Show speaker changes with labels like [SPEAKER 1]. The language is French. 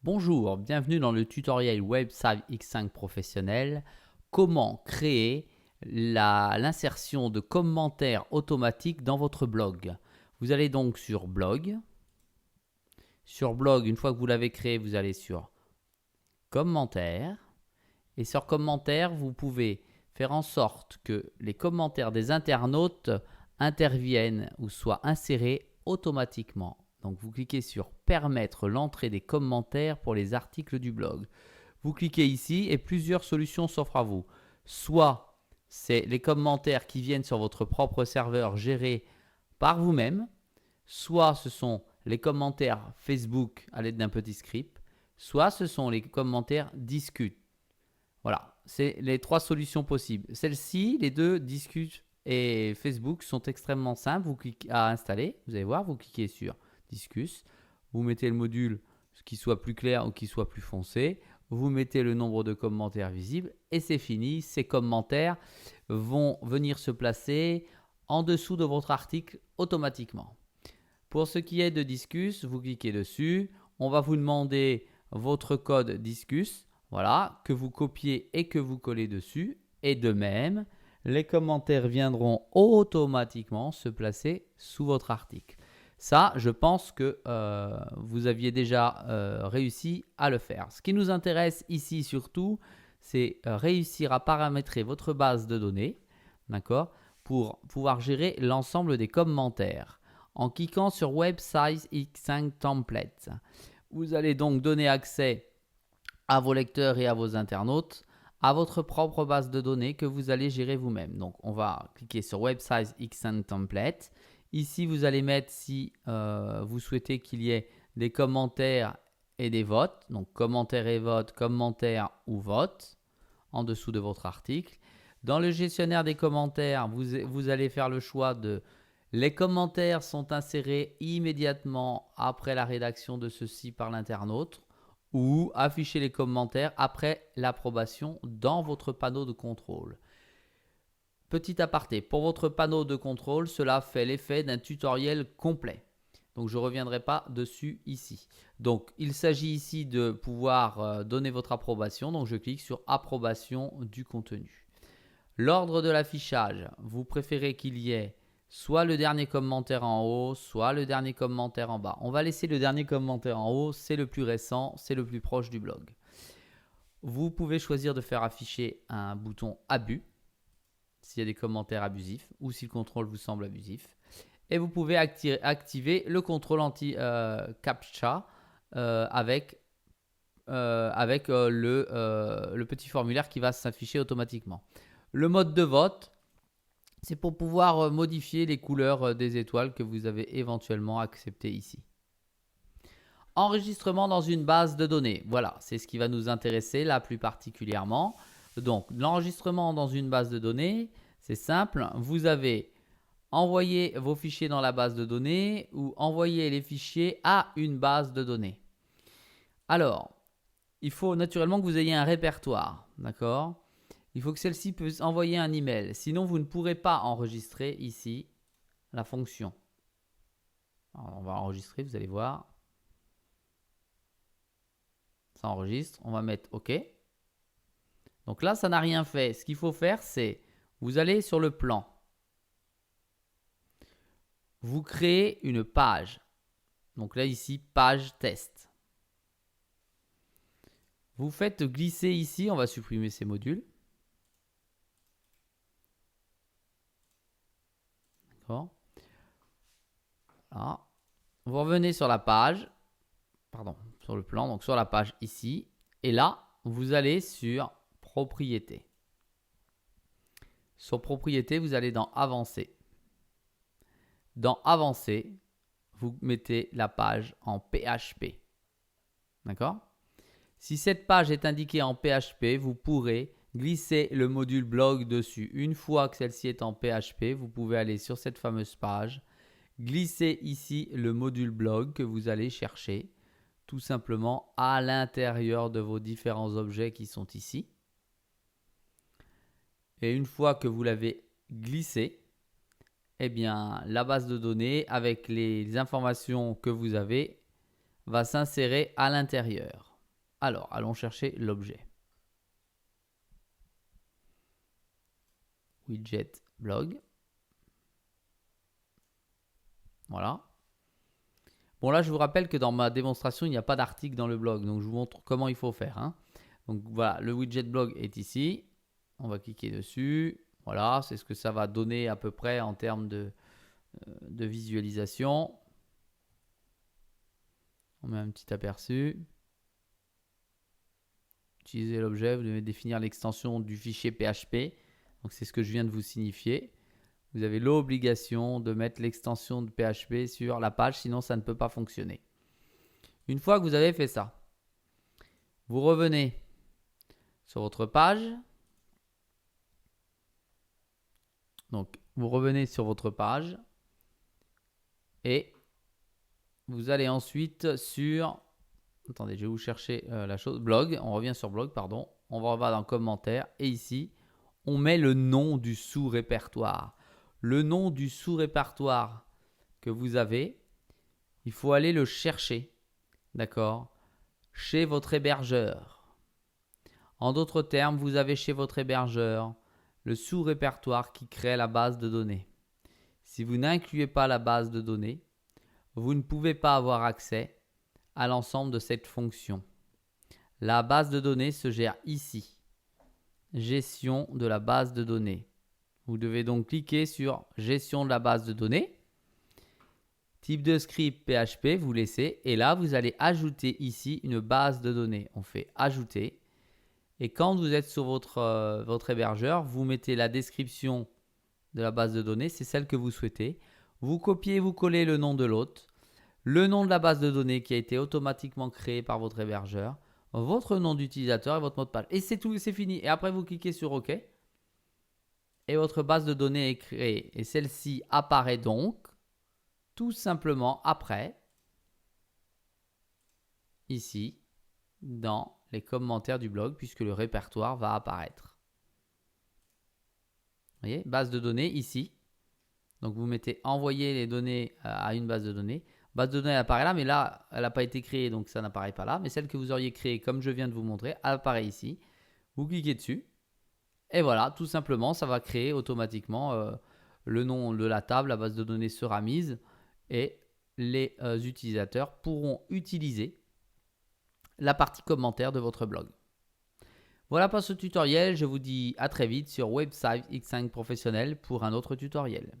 [SPEAKER 1] Bonjour, bienvenue dans le tutoriel Website X5 professionnel. Comment créer l'insertion de commentaires automatiques dans votre blog. Vous allez donc sur blog. Sur blog, une fois que vous l'avez créé, vous allez sur commentaires. Et sur commentaires, vous pouvez faire en sorte que les commentaires des internautes interviennent ou soient insérés automatiquement. Donc vous cliquez sur permettre l'entrée des commentaires pour les articles du blog. Vous cliquez ici et plusieurs solutions s'offrent à vous. Soit c'est les commentaires qui viennent sur votre propre serveur gérés par vous-même, soit ce sont les commentaires Facebook à l'aide d'un petit script, soit ce sont les commentaires Disqute. Voilà, c'est les trois solutions possibles. Celles-ci, les deux, Disqute et Facebook, sont extrêmement simples. Vous cliquez à installer, vous allez voir, vous cliquez sur Disqute, vous mettez le module qui soit plus clair ou qui soit plus foncé, vous mettez le nombre de commentaires visibles et c'est fini. Ces commentaires vont venir se placer en dessous de votre article automatiquement. Pour ce qui est de Disqute, vous cliquez dessus, on va vous demander votre code Disqute. Voilà, que vous copiez et que vous collez dessus. Et de même, les commentaires viendront automatiquement se placer sous votre article. Ça, je pense que vous aviez déjà réussi à le faire. Ce qui nous intéresse ici surtout, c'est réussir à paramétrer votre base de données, d'accord, pour pouvoir gérer l'ensemble des commentaires. En cliquant sur Website X5 Templates, vous allez donc donner accès à vos lecteurs et à vos internautes, à votre propre base de données que vous allez gérer vous-même. Donc, on va cliquer sur Website X5 Template. Ici, vous allez mettre si vous souhaitez qu'il y ait des commentaires et des votes. Donc, commentaires et votes, commentaires ou votes en dessous de votre article. Dans le gestionnaire des commentaires, vous allez faire le choix de les commentaires sont insérés immédiatement après la rédaction de ceux-ci par l'internaute ou afficher les commentaires après l'approbation dans votre panneau de contrôle. Petit aparté, pour votre panneau de contrôle, cela fait l'effet d'un tutoriel complet. Donc je ne reviendrai pas dessus ici. Donc il s'agit ici de pouvoir donner votre approbation. Donc je clique sur approbation du contenu. L'ordre de l'affichage, vous préférez qu'il y ait soit le dernier commentaire en haut, soit le dernier commentaire en bas. On va laisser le dernier commentaire en haut, c'est le plus récent, c'est le plus proche du blog. Vous pouvez choisir de faire afficher un bouton abus, s'il y a des commentaires abusifs ou si le contrôle vous semble abusif. Et vous pouvez activer le contrôle anti-captcha avec le petit formulaire qui va s'afficher automatiquement. Le mode de vote, c'est pour pouvoir modifier les couleurs des étoiles que vous avez éventuellement acceptées ici. Enregistrement dans une base de données. Voilà, c'est ce qui va nous intéresser là plus particulièrement. Donc, l'enregistrement dans une base de données, c'est simple. Vous avez envoyé vos fichiers dans la base de données ou envoyé les fichiers à une base de données. Alors, il faut naturellement que vous ayez un répertoire, d'accord ? Il faut que celle-ci puisse envoyer un email. Sinon, vous ne pourrez pas enregistrer ici la fonction. Alors, on va enregistrer, vous allez voir. Ça enregistre. On va mettre OK. Donc là, ça n'a rien fait. Ce qu'il faut faire, c'est vous allez sur le plan. Vous créez une page. Donc là, ici, page test. Vous faites glisser ici. On va supprimer ces modules. D'accord. Voilà. Vous revenez sur la page. Pardon, sur le plan, donc sur la page ici. Et là, vous allez sur propriété. Sur propriété, vous allez dans avancé. Dans avancé, vous mettez la page en PHP. D'accord ? Si cette page est indiquée en PHP, vous pourrez glisser le module blog dessus. Une fois que celle-ci est en PHP, vous pouvez aller sur cette fameuse page, glisser ici le module blog que vous allez chercher tout simplement à l'intérieur de vos différents objets qui sont ici. Et une fois que vous l'avez glissé, eh bien, la base de données avec les informations que vous avez va s'insérer à l'intérieur. Alors, allons chercher l'objet. Widget blog. Voilà. Bon, là, je vous rappelle que dans ma démonstration, il n'y a pas d'article dans le blog. Donc, je vous montre comment il faut faire, hein. Donc, voilà, le widget blog est ici. On va cliquer dessus. Voilà, c'est ce que ça va donner à peu près en termes de visualisation. On met un petit aperçu. Utiliser l'objet, vous devez définir l'extension du fichier PHP. Donc, c'est ce que je viens de vous signifier. Vous avez l'obligation de mettre l'extension de PHP sur la page, sinon ça ne peut pas fonctionner. Une fois que vous avez fait ça, vous revenez sur votre page. Donc, vous revenez sur votre page et vous allez ensuite sur... Attendez, je vais vous chercher la chose. Blog, on revient sur blog, pardon. On va revoir dans commentaires et ici, on met le nom du sous-répertoire. Le nom du sous-répertoire que vous avez, il faut aller le chercher, d'accord, chez votre hébergeur. En d'autres termes, vous avez chez votre hébergeur le sous-répertoire qui crée la base de données. Si vous n'incluez pas la base de données, vous ne pouvez pas avoir accès à l'ensemble de cette fonction. La base de données se gère ici. Gestion de la base de données. Vous devez donc cliquer sur gestion de la base de données. Type de script PHP, vous laissez. Et là, vous allez ajouter ici une base de données. On fait ajouter. Et quand vous êtes sur votre hébergeur, vous mettez la description de la base de données. C'est celle que vous souhaitez. Vous copiez, vous collez le nom de l'hôte. Le nom de la base de données qui a été automatiquement créée par votre hébergeur. Votre nom d'utilisateur et votre mot de passe. Et c'est tout, c'est fini. Et après, vous cliquez sur OK. Et votre base de données est créée. Et celle-ci apparaît donc tout simplement après, ici, dans les commentaires du blog, puisque le répertoire va apparaître. Vous voyez, base de données ici. Donc vous mettez envoyer les données à une base de données. Base de données apparaît là, mais là, elle n'a pas été créée, donc ça n'apparaît pas là. Mais celle que vous auriez créée, comme je viens de vous montrer, apparaît ici. Vous cliquez dessus. Et voilà, tout simplement, ça va créer automatiquement le nom de la table, la base de données sera mise et les utilisateurs pourront utiliser la partie commentaire de votre blog. Voilà pour ce tutoriel, je vous dis à très vite sur Website X5 Professionnel pour un autre tutoriel.